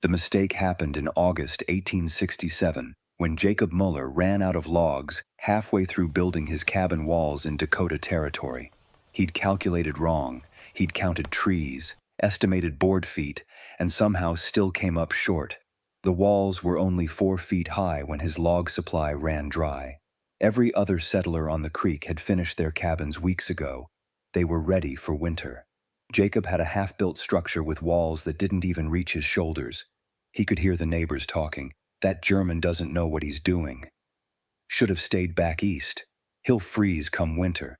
The mistake happened in August 1867, when Jacob Mueller ran out of logs halfway through building his cabin walls in Dakota Territory. He'd calculated wrong, he'd counted trees, estimated board feet, and somehow still came up short. The walls were only 4 feet high when his log supply ran dry. Every other settler on the creek had finished their cabins weeks ago. They were ready for winter. Jacob had a half-built structure with walls that didn't even reach his shoulders. He could hear the neighbors talking. "That German doesn't know what he's doing. Should have stayed back east. He'll freeze come winter."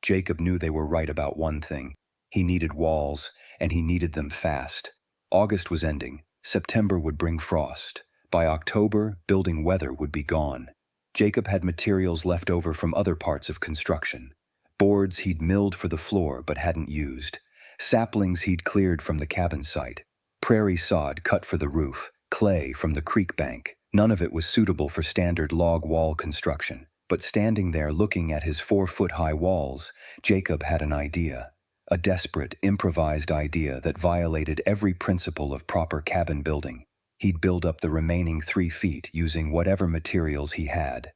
Jacob knew they were right about one thing. He needed walls, and he needed them fast. August was ending. September would bring frost. By October, building weather would be gone. Jacob had materials left over from other parts of construction. Boards he'd milled for the floor but hadn't used. Saplings he'd cleared from the cabin site. Prairie sod cut for the roof. Clay from the creek bank. None of it was suitable for standard log wall construction. But standing there looking at his 4-foot-high walls, Jacob had an idea. A desperate, improvised idea that violated every principle of proper cabin building. He'd build up the remaining 3 feet using whatever materials he had.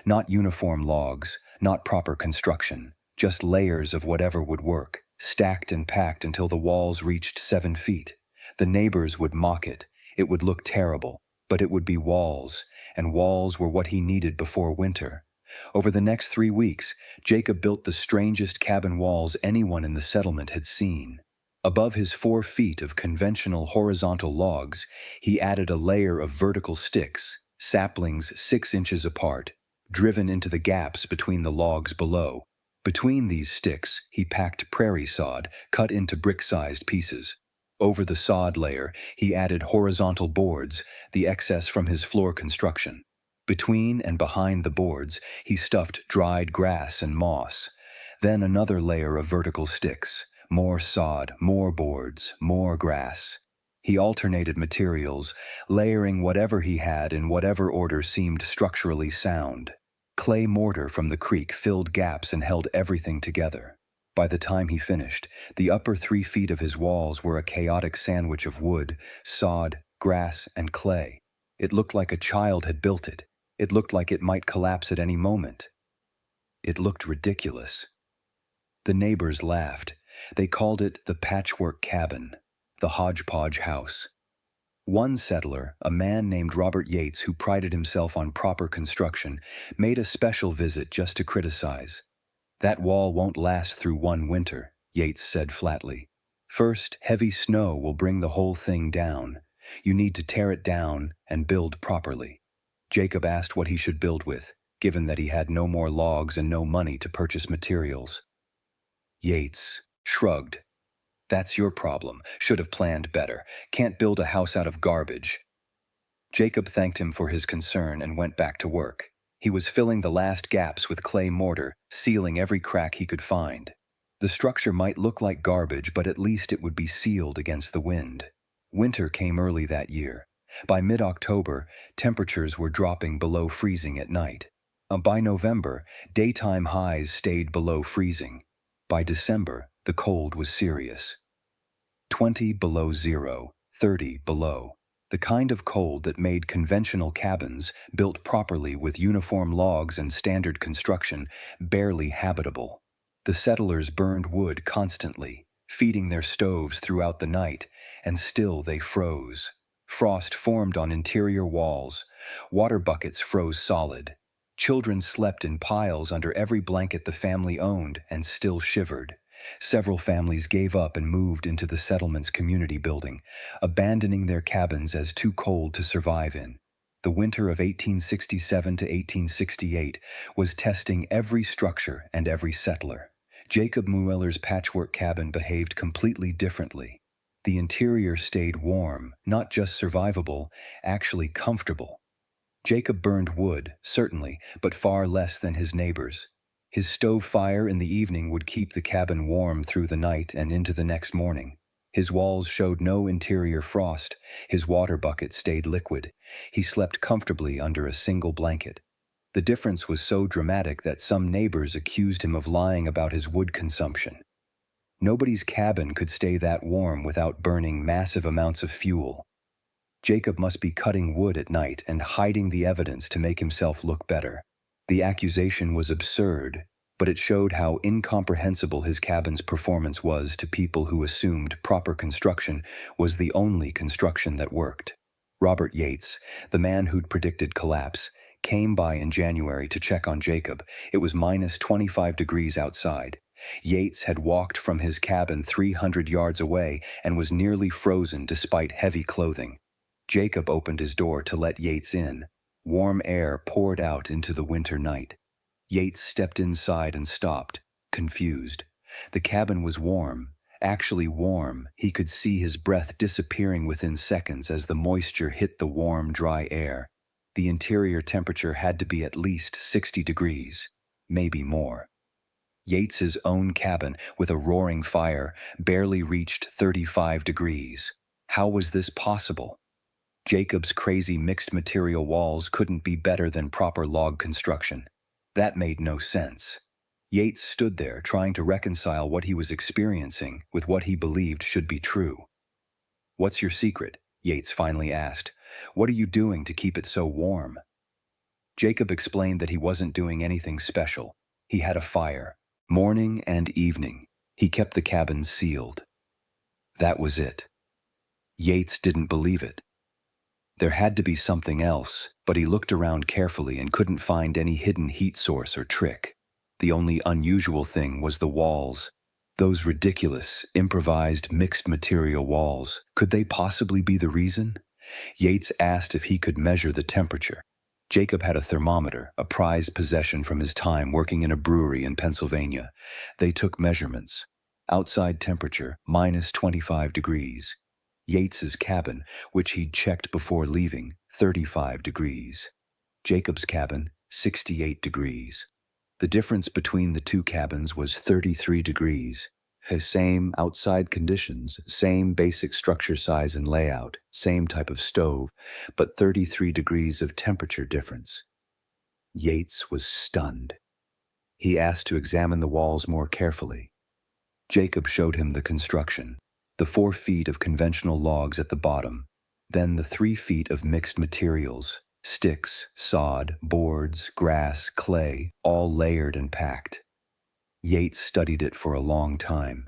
Not uniform logs, not proper construction, just layers of whatever would work, stacked and packed until the walls reached 7 feet. The neighbors would mock it. It would look terrible, but it would be walls, and walls were what he needed before winter. Over the next 3 weeks, Jacob built the strangest cabin walls anyone in the settlement had seen. Above his 4 feet of conventional horizontal logs, he added a layer of vertical sticks, saplings 6 inches apart, driven into the gaps between the logs below. Between these sticks, he packed prairie sod, cut into brick-sized pieces. Over the sod layer, he added horizontal boards, the excess from his floor construction. Between and behind the boards, he stuffed dried grass and moss. Then another layer of vertical sticks, more sod, more boards, more grass. He alternated materials, layering whatever he had in whatever order seemed structurally sound. Clay mortar from the creek filled gaps and held everything together. By the time he finished, the upper 3 feet of his walls were a chaotic sandwich of wood, sod, grass, and clay. It looked like a child had built it. It looked like it might collapse at any moment. It looked ridiculous. The neighbors laughed. They called it the patchwork cabin, the hodgepodge house. One settler, a man named Robert Yates who prided himself on proper construction, made a special visit just to criticize. "That wall won't last through one winter," Yates said flatly. "First, heavy snow will bring the whole thing down. You need to tear it down and build properly." Jacob asked what he should build with, given that he had no more logs and no money to purchase materials. Yates shrugged. "That's your problem. Should have planned better. Can't build a house out of garbage." Jacob thanked him for his concern and went back to work. He was filling the last gaps with clay mortar, sealing every crack he could find. The structure might look like garbage, but at least it would be sealed against the wind. Winter came early that year. By mid-October, temperatures were dropping below freezing at night. By November, daytime highs stayed below freezing. By December, the cold was serious. 20 below zero, 30 below. The kind of cold that made conventional cabins, built properly with uniform logs and standard construction, barely habitable. The settlers burned wood constantly, feeding their stoves throughout the night, and still they froze. Frost formed on interior walls. Water buckets froze solid. Children slept in piles under every blanket the family owned and still shivered. Several families gave up and moved into the settlement's community building, abandoning their cabins as too cold to survive in. The winter of 1867 to 1868 was testing every structure and every settler. Jacob Mueller's patchwork cabin behaved completely differently. The interior stayed warm, not just survivable, actually comfortable. Jacob burned wood, certainly, but far less than his neighbors. His stove fire in the evening would keep the cabin warm through the night and into the next morning. His walls showed no interior frost. His water bucket stayed liquid. He slept comfortably under a single blanket. The difference was so dramatic that some neighbors accused him of lying about his wood consumption. Nobody's cabin could stay that warm without burning massive amounts of fuel. Jacob must be cutting wood at night and hiding the evidence to make himself look better. The accusation was absurd, but it showed how incomprehensible his cabin's performance was to people who assumed proper construction was the only construction that worked. Robert Yates, the man who'd predicted collapse, came by in January to check on Jacob. It was minus 25 degrees outside. Yates had walked from his cabin 300 yards away and was nearly frozen despite heavy clothing. Jacob opened his door to let Yates in. Warm air poured out into the winter night. Yates stepped inside and stopped, confused. The cabin was warm, actually warm. He could see his breath disappearing within seconds as the moisture hit the warm, dry air. The interior temperature had to be at least 60 degrees, maybe more. Yates's own cabin, with a roaring fire, barely reached 35 degrees. How was this possible? Jacob's crazy mixed material walls couldn't be better than proper log construction. That made no sense. Yates stood there trying to reconcile what he was experiencing with what he believed should be true. "What's your secret?" Yates finally asked. "What are you doing to keep it so warm?" Jacob explained that he wasn't doing anything special. He had a fire. Morning and evening, he kept the cabin sealed. That was it. Yates didn't believe it. There had to be something else, but he looked around carefully and couldn't find any hidden heat source or trick. The only unusual thing was the walls. Those ridiculous, improvised, mixed material walls. Could they possibly be the reason? Yates asked if he could measure the temperature. Jacob had a thermometer, a prized possession from his time working in a brewery in Pennsylvania. They took measurements. Outside temperature, minus 25 degrees. Yates's cabin, which he'd checked before leaving, 35 degrees. Jacob's cabin, 68 degrees. The difference between the two cabins was 33 degrees. Same outside conditions, same basic structure size and layout, same type of stove, but 33 degrees of temperature difference. Yates was stunned. He asked to examine the walls more carefully. Jacob showed him the construction, the 4 feet of conventional logs at the bottom, then the 3 feet of mixed materials, sticks, sod, boards, grass, clay, all layered and packed. Yates studied it for a long time.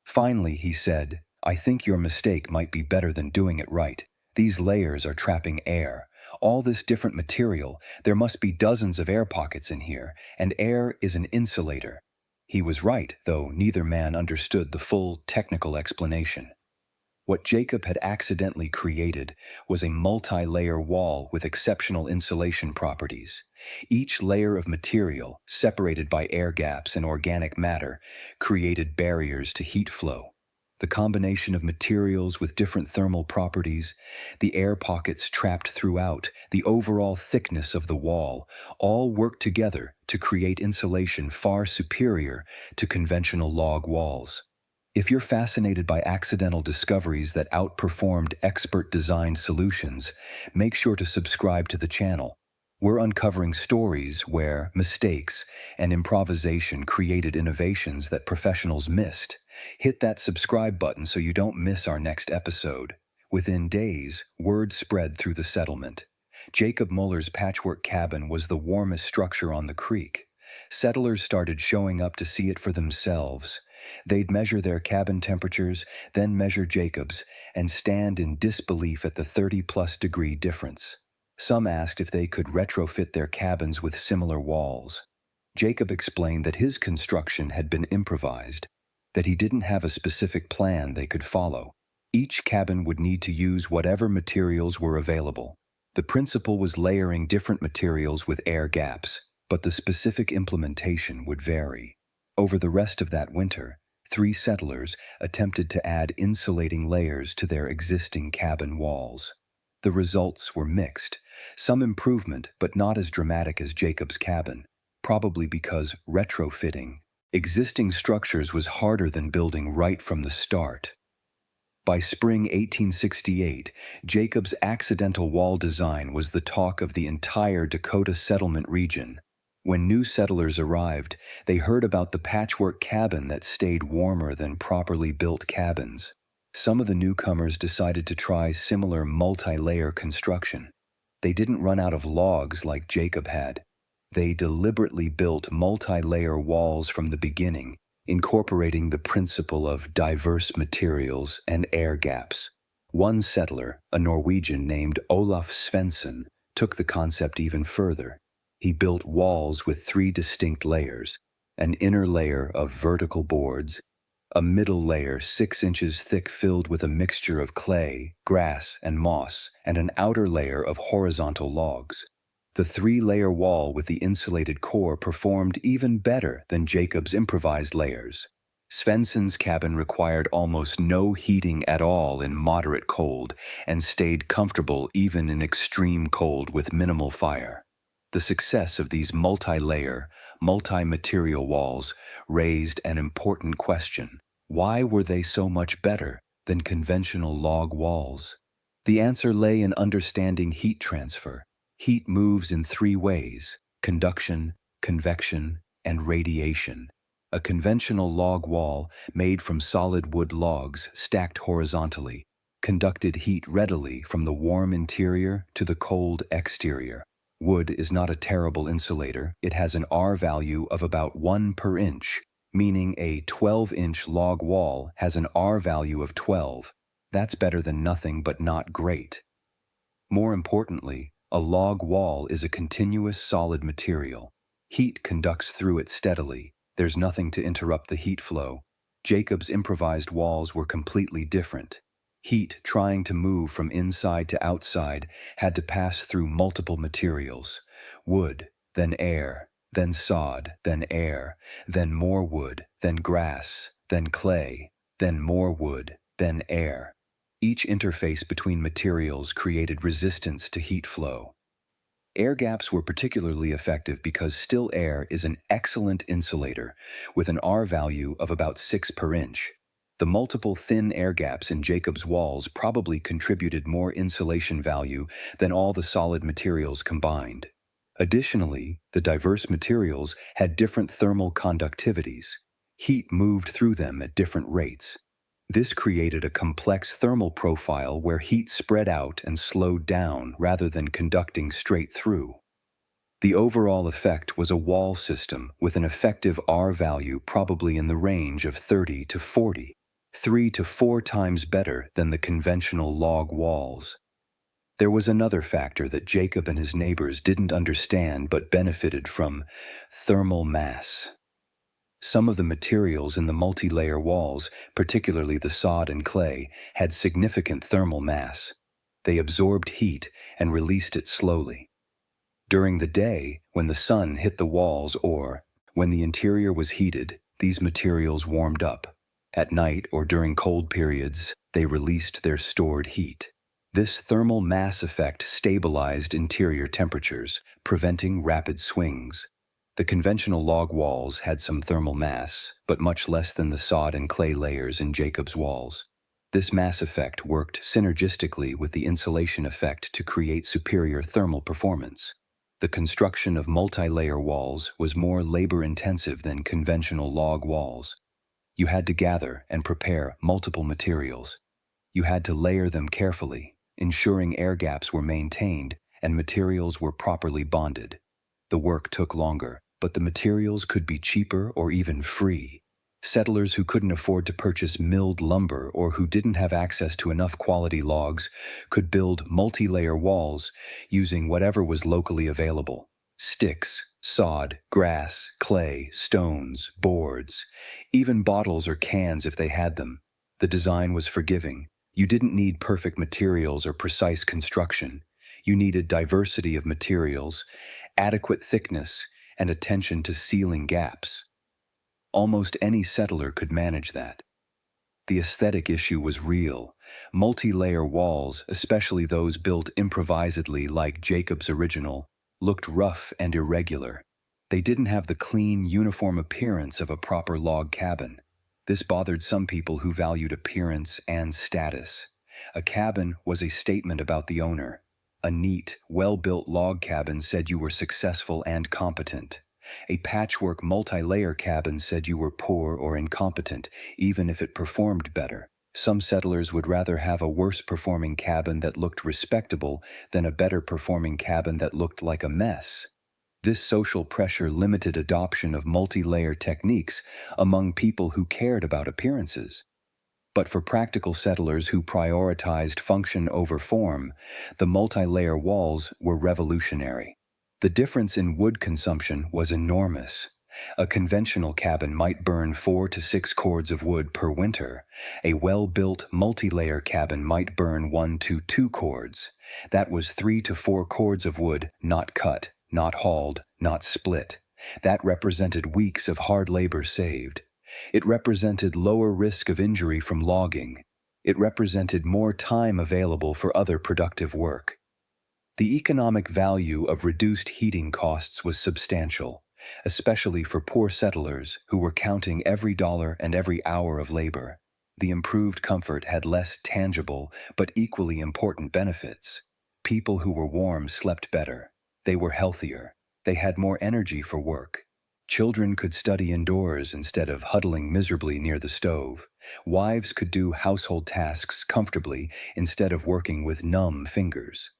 Finally, he said, "I think your mistake might be better than doing it right. These layers are trapping air. All this different material, there must be dozens of air pockets in here, and air is an insulator." He was right, though neither man understood the full technical explanation. What Jacob had accidentally created was a multi-layer wall with exceptional insulation properties. Each layer of material, separated by air gaps and organic matter, created barriers to heat flow. The combination of materials with different thermal properties, the air pockets trapped throughout, the overall thickness of the wall, all worked together to create insulation far superior to conventional log walls. If you're fascinated by accidental discoveries that outperformed expert-designed solutions, make sure to subscribe to the channel. We're uncovering stories where mistakes and improvisation created innovations that professionals missed. Hit that subscribe button so you don't miss our next episode. Within days, word spread through the settlement. Jacob Mueller's patchwork cabin was the warmest structure on the creek. Settlers started showing up to see it for themselves. They'd measure their cabin temperatures, then measure Jacob's, and stand in disbelief at the 30-plus degree difference. Some asked if they could retrofit their cabins with similar walls. Jacob explained that his construction had been improvised, that he didn't have a specific plan they could follow. Each cabin would need to use whatever materials were available. The principle was layering different materials with air gaps, but the specific implementation would vary. Over the rest of that winter, 3 settlers attempted to add insulating layers to their existing cabin walls. The results were mixed. Some improvement, but not as dramatic as Jacob's cabin, probably because retrofitting existing structures was harder than building right from the start. By spring 1868, Jacob's accidental wall design was the talk of the entire Dakota settlement region. When new settlers arrived, they heard about the patchwork cabin that stayed warmer than properly built cabins. Some of the newcomers decided to try similar multi-layer construction. They didn't run out of logs like Jacob had. They deliberately built multi-layer walls from the beginning, incorporating the principle of diverse materials and air gaps. One settler, a Norwegian named Olaf Svensson, took the concept even further. He built walls with 3 distinct layers: an inner layer of vertical boards, a middle layer 6 inches thick filled with a mixture of clay, grass, and moss, and an outer layer of horizontal logs. The 3-layer wall with the insulated core performed even better than Jacob's improvised layers. Svensson's cabin required almost no heating at all in moderate cold and stayed comfortable even in extreme cold with minimal fire. The success of these multi-layer, multi-material walls raised an important question. Why were they so much better than conventional log walls? The answer lay in understanding heat transfer. Heat moves in 3 ways: conduction, convection, and radiation. A conventional log wall, made from solid wood logs stacked horizontally, conducted heat readily from the warm interior to the cold exterior. Wood is not a terrible insulator. It has an R value of about 1 per inch, meaning a 12-inch log wall has an R value of 12. That's better than nothing but not great. More importantly, a log wall is a continuous solid material. Heat conducts through it steadily. There's nothing to interrupt the heat flow. Jacob's improvised walls were completely different. Heat, trying to move from inside to outside, had to pass through multiple materials: wood, then air, then sod, then air, then more wood, then grass, then clay, then more wood, then air. Each interface between materials created resistance to heat flow. Air gaps were particularly effective because still air is an excellent insulator, with an R value of about 6 per inch. The multiple thin air gaps in Jacob's walls probably contributed more insulation value than all the solid materials combined. Additionally, the diverse materials had different thermal conductivities. Heat moved through them at different rates. This created a complex thermal profile where heat spread out and slowed down rather than conducting straight through. The overall effect was a wall system with an effective R value probably in the range of 30 to 40, 3 to 4 times better than the conventional log walls. There was another factor that Jacob and his neighbors didn't understand but benefited from: thermal mass. Some of the materials in the multi-layer walls, particularly the sod and clay, had significant thermal mass. They absorbed heat and released it slowly. During the day, when the sun hit the walls or when the interior was heated, these materials warmed up. At night or during cold periods, they released their stored heat. This thermal mass effect stabilized interior temperatures, preventing rapid swings. The conventional log walls had some thermal mass, but much less than the sod and clay layers in Jacob's walls. This mass effect worked synergistically with the insulation effect to create superior thermal performance. The construction of multi-layer walls was more labor-intensive than conventional log walls. You had to gather and prepare multiple materials. You had to layer them carefully, ensuring air gaps were maintained and materials were properly bonded. The work took longer, but the materials could be cheaper or even free. Settlers who couldn't afford to purchase milled lumber or who didn't have access to enough quality logs could build multi-layer walls using whatever was locally available: sticks, sod, grass, clay, stones, boards, even bottles or cans if they had them. The design was forgiving. You didn't need perfect materials or precise construction. You needed diversity of materials, adequate thickness, and attention to sealing gaps. Almost any settler could manage that. The aesthetic issue was real. Multi-layer walls, especially those built improvisedly like Jacob's original, looked rough and irregular. They didn't have the clean, uniform appearance of a proper log cabin. This bothered some people who valued appearance and status. A cabin was a statement about the owner. A neat, well-built log cabin said you were successful and competent. A patchwork multi-layer cabin said you were poor or incompetent, even if it performed better. Some settlers would rather have a worse-performing cabin that looked respectable than a better-performing cabin that looked like a mess. This social pressure limited adoption of multi-layer techniques among people who cared about appearances. But for practical settlers who prioritized function over form, the multi-layer walls were revolutionary. The difference in wood consumption was enormous. A conventional cabin might burn 4 to 6 cords of wood per winter. A well-built multi-layer cabin might burn 1 to 2 cords. That was 3 to 4 cords of wood not cut, not hauled, not split. That represented weeks of hard labor saved. It represented lower risk of injury from logging. It represented more time available for other productive work. The economic value of reduced heating costs was substantial, especially for poor settlers who were counting every dollar and every hour of labor. The improved comfort had less tangible but equally important benefits. People who were warm slept better. They were healthier. They had more energy for work. Children could study indoors instead of huddling miserably near the stove. Wives could do household tasks comfortably instead of working with numb fingers.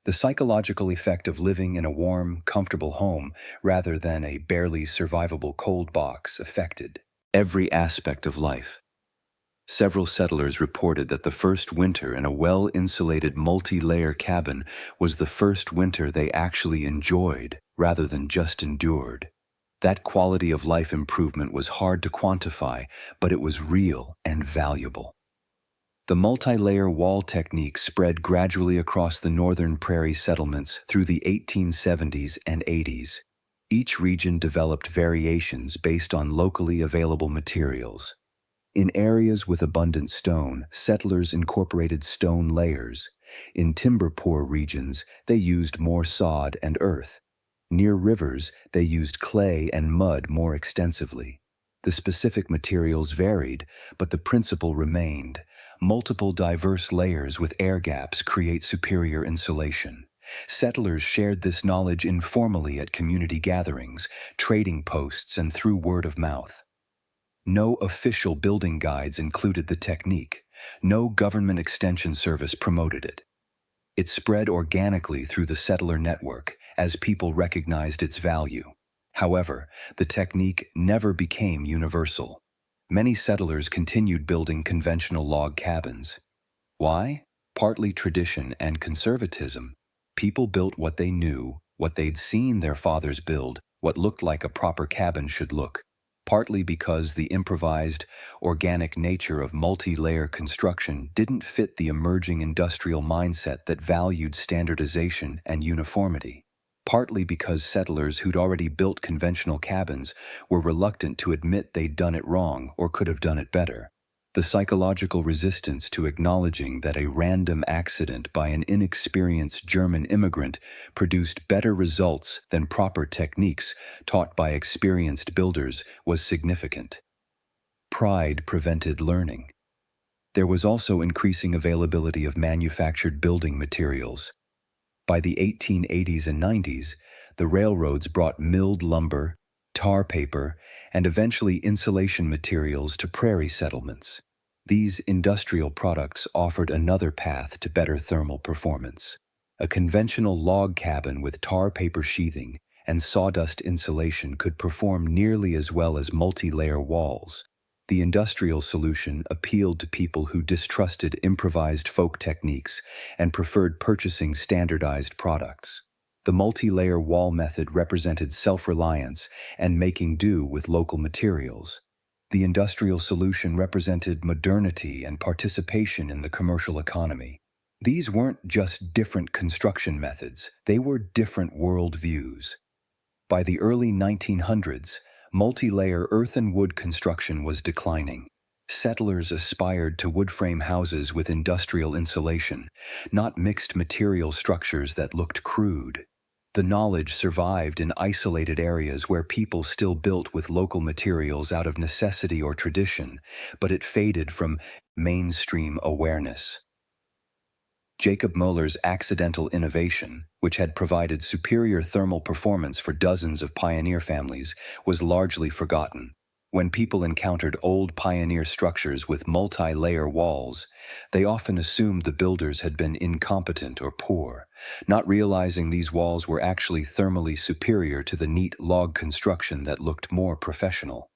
The psychological effect of living in a warm, comfortable home rather than a barely survivable cold box affected every aspect of life. Several settlers reported that the first winter in a well-insulated multi-layer cabin was the first winter they actually enjoyed rather than just endured. That quality of life improvement was hard to quantify, but it was real and valuable. The multi-layer wall technique spread gradually across the northern prairie settlements through the 1870s and 80s. Each region developed variations based on locally available materials. In areas with abundant stone, settlers incorporated stone layers. In timber-poor regions, they used more sod and earth. Near rivers, they used clay and mud more extensively. The specific materials varied, but the principle remained. Multiple diverse layers with air gaps create superior insulation. Settlers shared this knowledge informally at community gatherings, trading posts, and through word of mouth. No official building guides included the technique. No government extension service promoted it. It spread organically through the settler network as people recognized its value. However, the technique never became universal. Many settlers continued building conventional log cabins. Why? Partly tradition and conservatism. People built what they knew, what they'd seen their fathers build, what looked like a proper cabin should look. Partly because the improvised, organic nature of multi-layer construction didn't fit the emerging industrial mindset that valued standardization and uniformity. Partly because settlers who'd already built conventional cabins were reluctant to admit they'd done it wrong or could have done it better. The psychological resistance to acknowledging that a random accident by an inexperienced German immigrant produced better results than proper techniques taught by experienced builders was significant. Pride prevented learning. There was also increasing availability of manufactured building materials. By the 1880s and 90s, the railroads brought milled lumber, tar paper, and eventually insulation materials to prairie settlements. These industrial products offered another path to better thermal performance. A conventional log cabin with tar paper sheathing and sawdust insulation could perform nearly as well as multi-layer walls. The industrial solution appealed to people who distrusted improvised folk techniques and preferred purchasing standardized products. The multi-layer wall method represented self-reliance and making do with local materials. The industrial solution represented modernity and participation in the commercial economy. These weren't just different construction methods, they were different worldviews. By the early 1900s, multi-layer earth and wood construction was declining. Settlers aspired to wood frame houses with industrial insulation, not mixed material structures that looked crude. The knowledge survived in isolated areas where people still built with local materials out of necessity or tradition, but it faded from mainstream awareness. Jacob Mueller's accidental innovation, which had provided superior thermal performance for dozens of pioneer families, was largely forgotten. When people encountered old pioneer structures with multi-layer walls, they often assumed the builders had been incompetent or poor, not realizing these walls were actually thermally superior to the neat log construction that looked more professional.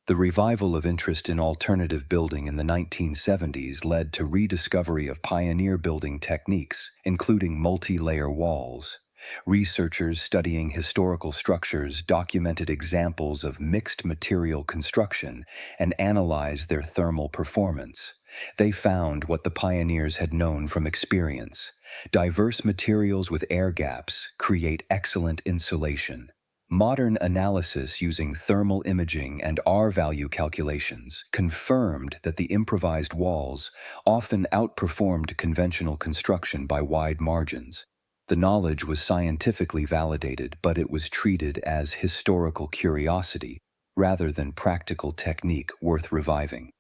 The revival of interest in alternative building in the 1970s led to rediscovery of pioneer building techniques, including multi-layer walls. Researchers studying historical structures documented examples of mixed material construction and analyzed their thermal performance. They found what the pioneers had known from experience. Diverse materials with air gaps create excellent insulation. Modern analysis using thermal imaging and R-value calculations confirmed that the improvised walls often outperformed conventional construction by wide margins. The knowledge was scientifically validated, but it was treated as historical curiosity rather than practical technique worth reviving.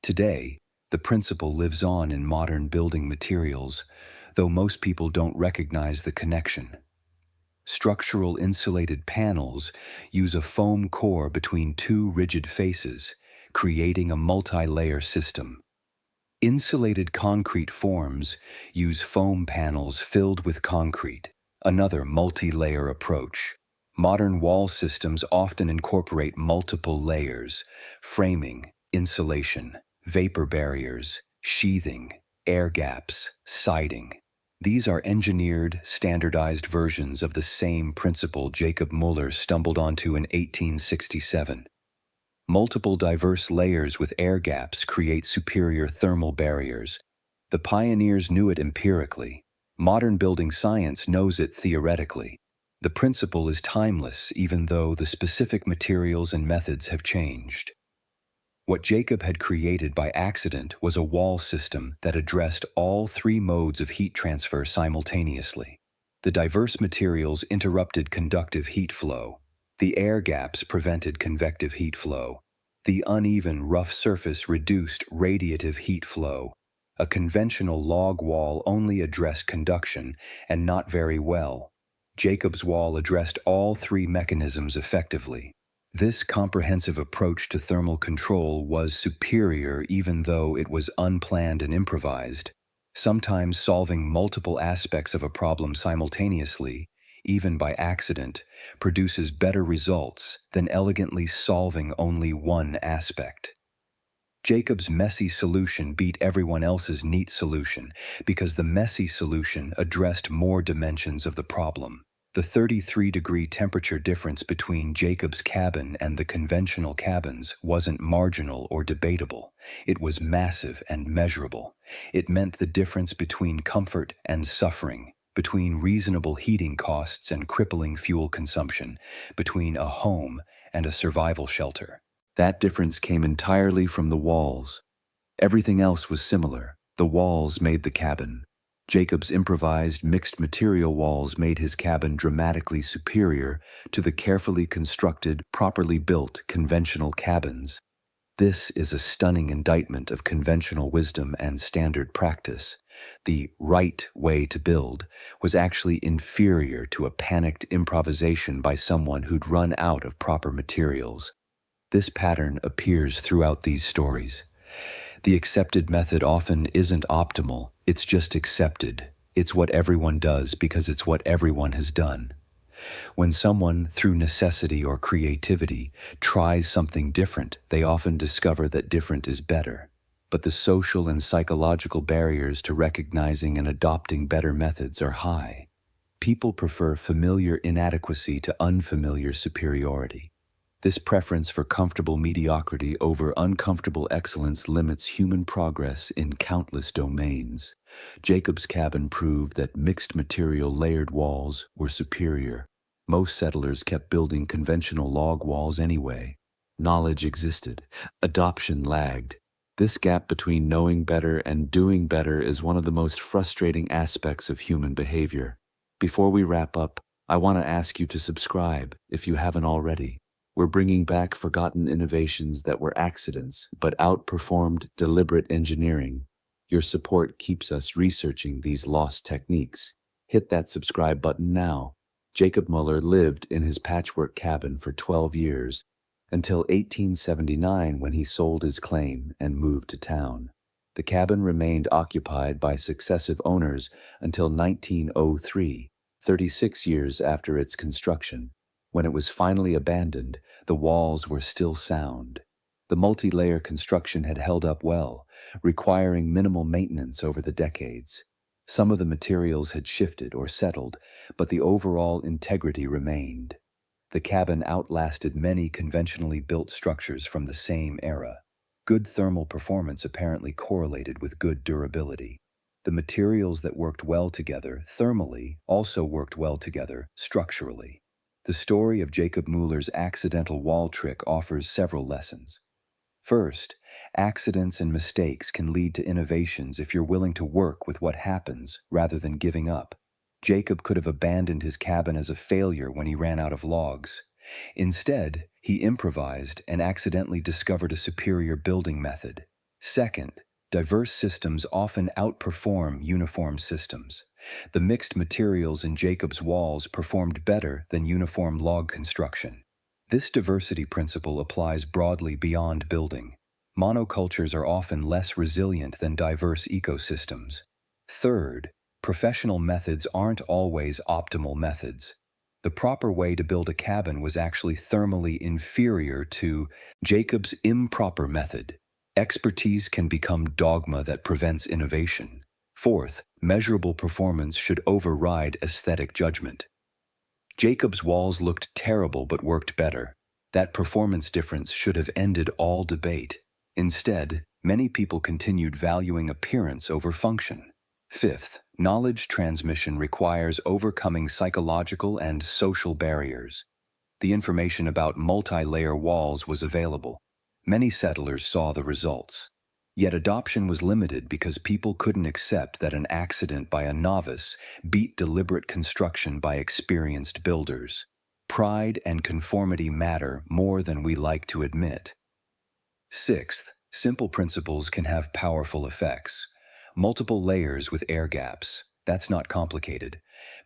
Today, the principle lives on in modern building materials, though most people don't recognize the connection. Structural insulated panels use a foam core between two rigid faces, creating a multi-layer system. Insulated concrete forms use foam panels filled with concrete, another multi-layer approach. Modern wall systems often incorporate multiple layers: framing, insulation, vapor barriers, sheathing, air gaps, siding. These are engineered, standardized versions of the same principle Jacob Mueller stumbled onto in 1867. Multiple diverse layers with air gaps create superior thermal barriers. The pioneers knew it empirically. Modern building science knows it theoretically. The principle is timeless, even though the specific materials and methods have changed. What Jacob had created by accident was a wall system that addressed all three modes of heat transfer simultaneously. The diverse materials interrupted conductive heat flow. The air gaps prevented convective heat flow. The uneven, rough surface reduced radiative heat flow. A conventional log wall only addressed conduction, and not very well. Jacob's wall addressed all three mechanisms effectively. This comprehensive approach to thermal control was superior even though it was unplanned and improvised. Sometimes solving multiple aspects of a problem simultaneously, even by accident, produces better results than elegantly solving only one aspect. Jacob's messy solution beat everyone else's neat solution because the messy solution addressed more dimensions of the problem. The 33-degree temperature difference between Jacob's cabin and the conventional cabins wasn't marginal or debatable. It was massive and measurable. It meant the difference between comfort and suffering, between reasonable heating costs and crippling fuel consumption, between a home and a survival shelter. That difference came entirely from the walls. Everything else was similar. The walls made the cabin. Jacob's improvised mixed material walls made his cabin dramatically superior to the carefully constructed, properly built conventional cabins. This is a stunning indictment of conventional wisdom and standard practice. The right way to build was actually inferior to a panicked improvisation by someone who'd run out of proper materials. This pattern appears throughout these stories. The accepted method often isn't optimal, it's just accepted. It's what everyone does because it's what everyone has done. When someone, through necessity or creativity, tries something different, they often discover that different is better. But the social and psychological barriers to recognizing and adopting better methods are high. People prefer familiar inadequacy to unfamiliar superiority. This preference for comfortable mediocrity over uncomfortable excellence limits human progress in countless domains. Jacob's cabin proved that mixed material layered walls were superior. Most settlers kept building conventional log walls anyway. Knowledge existed. Adoption lagged. This gap between knowing better and doing better is one of the most frustrating aspects of human behavior. Before we wrap up, I want to ask you to subscribe if you haven't already. We're bringing back forgotten innovations that were accidents but outperformed deliberate engineering. Your support keeps us researching these lost techniques. Hit that subscribe button now. Jacob Mueller lived in his patchwork cabin for 12 years, until 1879 when he sold his claim and moved to town. The cabin remained occupied by successive owners until 1903, 36 years after its construction. When it was finally abandoned, the walls were still sound. The multi-layer construction had held up well, requiring minimal maintenance over the decades. Some of the materials had shifted or settled, but the overall integrity remained. The cabin outlasted many conventionally built structures from the same era. Good thermal performance apparently correlated with good durability. The materials that worked well together thermally also worked well together structurally. The story of Jacob Mueller's accidental wall trick offers several lessons. First, accidents and mistakes can lead to innovations if you're willing to work with what happens rather than giving up. Jacob could have abandoned his cabin as a failure when he ran out of logs. Instead, he improvised and accidentally discovered a superior building method. Second, diverse systems often outperform uniform systems. The mixed materials in Jacob's walls performed better than uniform log construction. This diversity principle applies broadly beyond building. Monocultures are often less resilient than diverse ecosystems. Third, professional methods aren't always optimal methods. The proper way to build a cabin was actually thermally inferior to Jacob's improper method. Expertise can become dogma that prevents innovation. Fourth, measurable performance should override aesthetic judgment. Jacob's walls looked terrible but worked better. That performance difference should have ended all debate. Instead, many people continued valuing appearance over function. Fifth, knowledge transmission requires overcoming psychological and social barriers. The information about multi-layer walls was available. Many settlers saw the results. Yet adoption was limited because people couldn't accept that an accident by a novice beat deliberate construction by experienced builders. Pride and conformity matter more than we like to admit. Sixth, simple principles can have powerful effects. Multiple layers with air gaps. That's not complicated,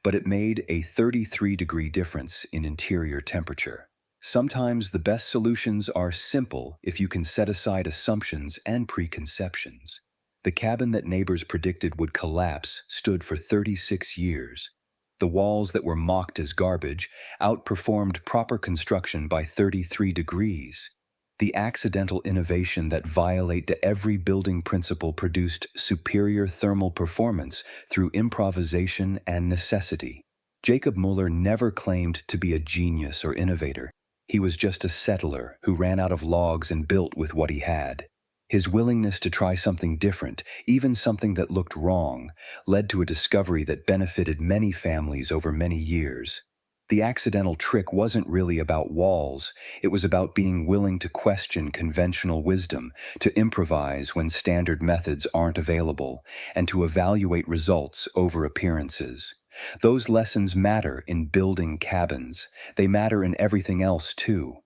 but it made a 33-degree difference in interior temperature. Sometimes the best solutions are simple if you can set aside assumptions and preconceptions. The cabin that neighbors predicted would collapse stood for 36 years. The walls that were mocked as garbage outperformed proper construction by 33 degrees. The accidental innovation that violated every building principle produced superior thermal performance through improvisation and necessity. Jacob Mueller never claimed to be a genius or innovator. He was just a settler who ran out of logs and built with what he had. His willingness to try something different, even something that looked wrong, led to a discovery that benefited many families over many years. The accidental trick wasn't really about walls. It was about being willing to question conventional wisdom, to improvise when standard methods aren't available, and to evaluate results over appearances. Those lessons matter in building cabins. They matter in everything else, too.